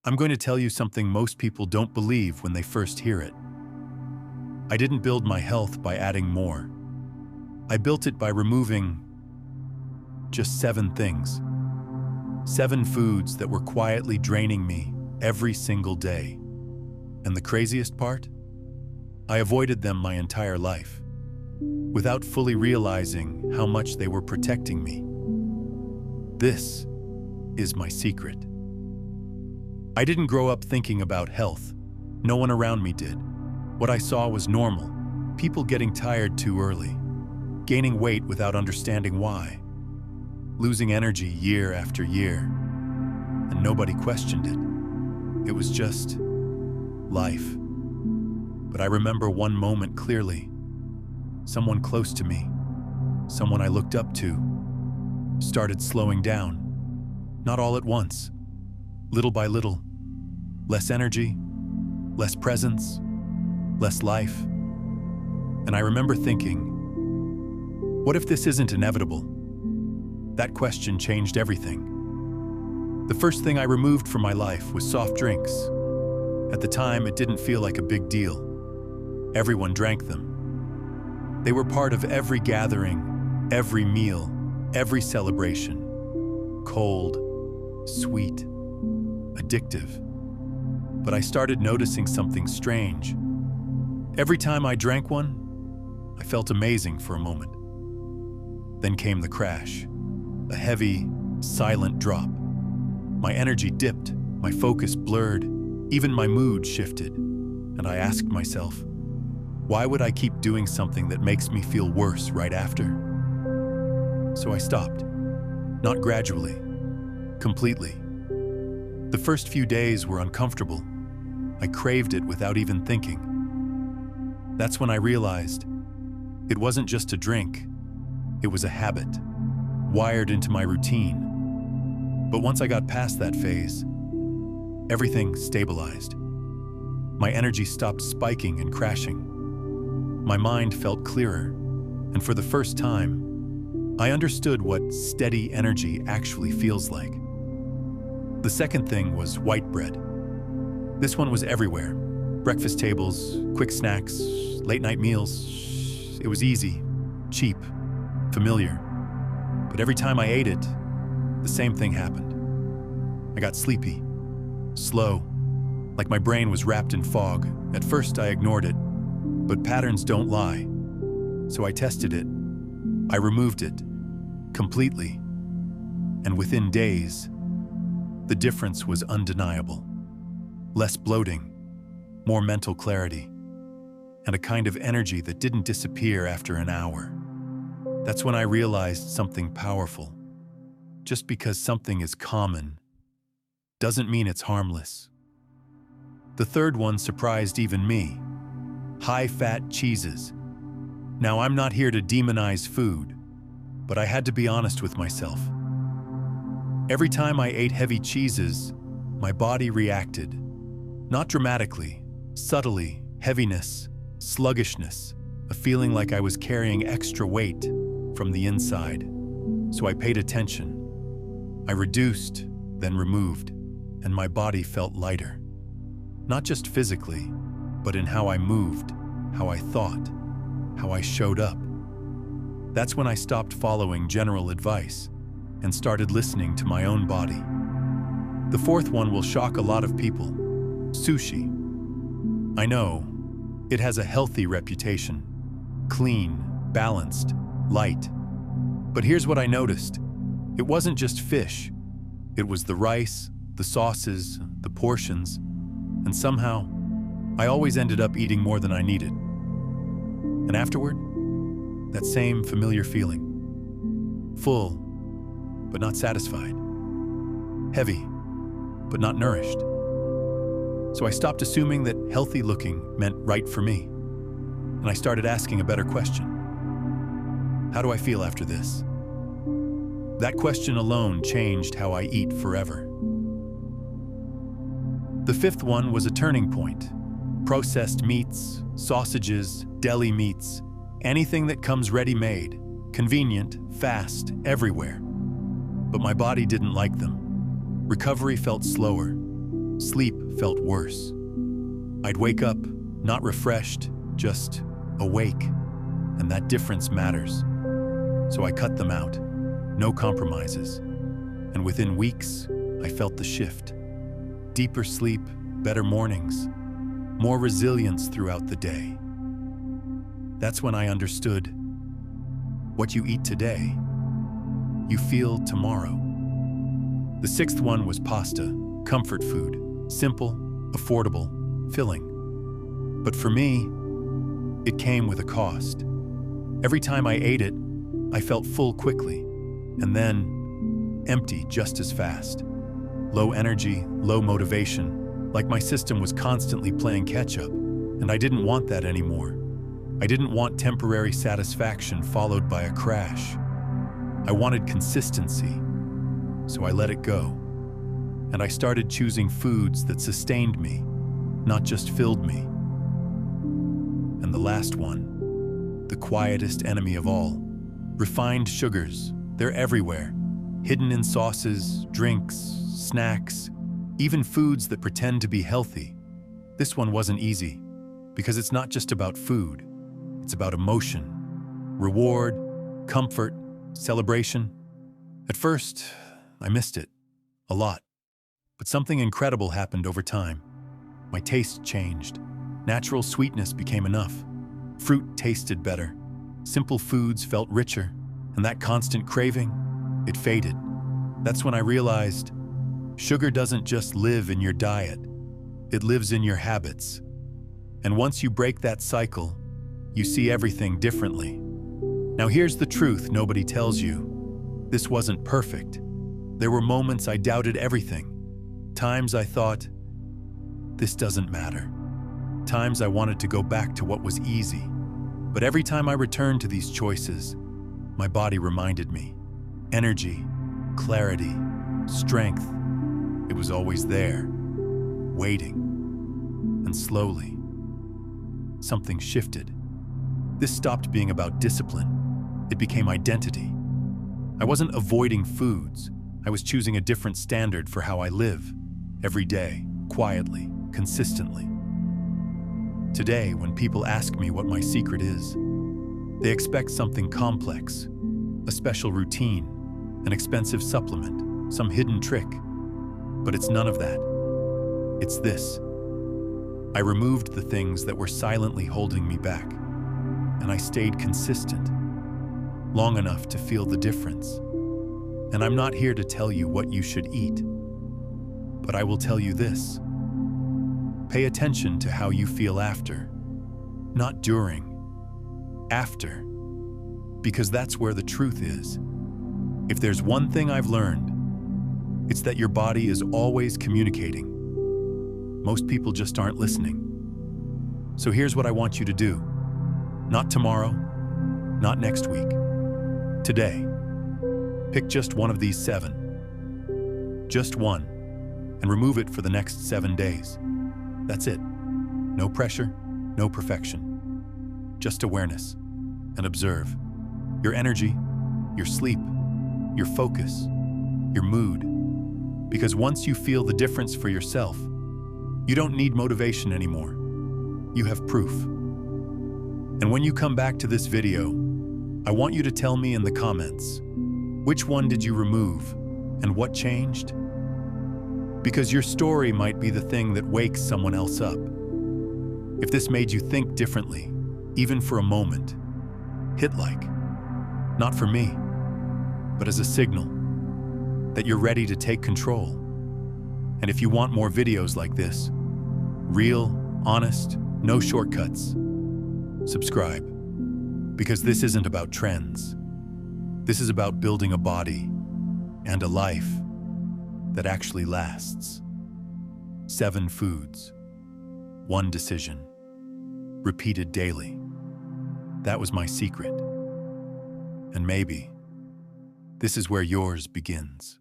I'm going to tell you something most people don't believe when they first hear it. I didn't build my health by adding more. I built it by removing just 7 things. 7 foods that were quietly draining me every single day. And the craziest part? I avoided them my entire life, without fully realizing how much they were protecting me. This is my secret. I didn't grow up thinking about health. No one around me did. What I saw was normal. People getting tired too early, gaining weight without understanding why, losing energy year after year, and nobody questioned it. It was just life. But I remember one moment clearly. Someone close to me, someone I looked up to, started slowing down. Not all at once, little by little. Less energy, less presence, less life. And I remember thinking, what if this isn't inevitable? That question changed everything. The first thing I removed from my life was soft drinks. At the time, it didn't feel like a big deal. Everyone drank them. They were part of every gathering, every meal, every celebration. Cold, sweet, addictive. But I started noticing something strange. Every time I drank one, I felt amazing for a moment. Then came the crash, a heavy, silent drop. My energy dipped, my focus blurred, even my mood shifted. And I asked myself, why would I keep doing something that makes me feel worse right after? So I stopped. Not gradually, completely. The first few days were uncomfortable. I craved it without even thinking. That's when I realized it wasn't just a drink, it was a habit, wired into my routine. But once I got past that phase, everything stabilized. My energy stopped spiking and crashing. My mind felt clearer, and for the first time, I understood what steady energy actually feels like. The second thing was white bread. This one was everywhere. Breakfast tables, quick snacks, late-night meals. It was easy, cheap, familiar. But every time I ate it, the same thing happened. I got sleepy, slow, like my brain was wrapped in fog. At first, I ignored it. But patterns don't lie. So I tested it. I removed it completely. And within days, the difference was undeniable. Less bloating, more mental clarity, and a kind of energy that didn't disappear after an hour. That's when I realized something powerful. Just because something is common doesn't mean it's harmless. The third one surprised even me. High-fat cheeses. Now, I'm not here to demonize food, but I had to be honest with myself. Every time I ate heavy cheeses, my body reacted. Not dramatically, subtly, heaviness, sluggishness, a feeling like I was carrying extra weight from the inside. So I paid attention. I reduced, then removed, and my body felt lighter. Not just physically, but in how I moved, how I thought, how I showed up. That's when I stopped following general advice and started listening to my own body. The fourth one will shock a lot of people. Sushi. I know, it has a healthy reputation. Clean, balanced, light. But here's what I noticed. It wasn't just fish. It was the rice, the sauces, the portions, and somehow, I always ended up eating more than I needed. And afterward, that same familiar feeling. Full, but not satisfied. Heavy, but not nourished. So I stopped assuming that healthy looking meant right for me. And I started asking a better question. How do I feel after this? That question alone changed how I eat forever. The fifth one was a turning point. Processed meats, sausages, deli meats, anything that comes ready-made, convenient, fast, everywhere. But my body didn't like them. Recovery felt slower. sleep felt worse. I'd wake up, not refreshed, just awake, and that difference matters. So I cut them out, no compromises. And within weeks, I felt the shift. Deeper sleep, better mornings, more resilience throughout the day. That's when I understood what you eat today, you feel tomorrow. The sixth one was pasta, comfort food, simple, affordable, filling. But for me, it came with a cost. Every time I ate it, I felt full quickly, and then empty just as fast. Low energy, low motivation, like my system was constantly playing catch-up, and I didn't want that anymore. I didn't want temporary satisfaction followed by a crash. I wanted consistency, so I let it go. And I started choosing foods that sustained me, not just filled me. And the last one, the quietest enemy of all, refined sugars. They're everywhere, hidden in sauces, drinks, snacks, even foods that pretend to be healthy. This one wasn't easy, because it's not just about food. It's about emotion, reward, comfort, celebration. At first, I missed it, a lot. But something incredible happened over time. My taste changed. Natural sweetness became enough. Fruit tasted better. Simple foods felt richer. And that constant craving, it faded. That's when I realized sugar doesn't just live in your diet. It lives in your habits. And once you break that cycle, you see everything differently. Now here's the truth nobody tells you. This wasn't perfect. There were moments I doubted everything. Times I thought, this doesn't matter. Times I wanted to go back to what was easy. But every time I returned to these choices, my body reminded me. Energy, clarity, strength. It was always there, waiting. And slowly, something shifted. This stopped being about discipline. It became identity. I wasn't avoiding foods. I was choosing a different standard for how I live, every day, quietly, consistently. Today, when people ask me what my secret is, they expect something complex, a special routine, an expensive supplement, some hidden trick. But it's none of that. It's this. I removed the things that were silently holding me back, and I stayed consistent, long enough to feel the difference. And I'm not here to tell you what you should eat, but I will tell you this. Pay attention to how you feel after, not during, after, because that's where the truth is. If there's one thing I've learned, it's that your body is always communicating. Most people just aren't listening. So here's what I want you to do. Not tomorrow, not next week. Today, pick just one of these 7. Just one, and remove it for the next 7 days. That's it. No pressure, no perfection. Just awareness. And observe. Your energy, your sleep, your focus, your mood. Because once you feel the difference for yourself, you don't need motivation anymore. You have proof. And when you come back to this video, I want you to tell me in the comments, which one did you remove and what changed? Because your story might be the thing that wakes someone else up. If this made you think differently, even for a moment, hit like. Not for me, but as a signal that you're ready to take control. And if you want more videos like this, real, honest, no shortcuts, subscribe. Because this isn't about trends. This is about building a body and a life that actually lasts. 7 foods, 1 decision, repeated daily. That was my secret. And maybe this is where yours begins.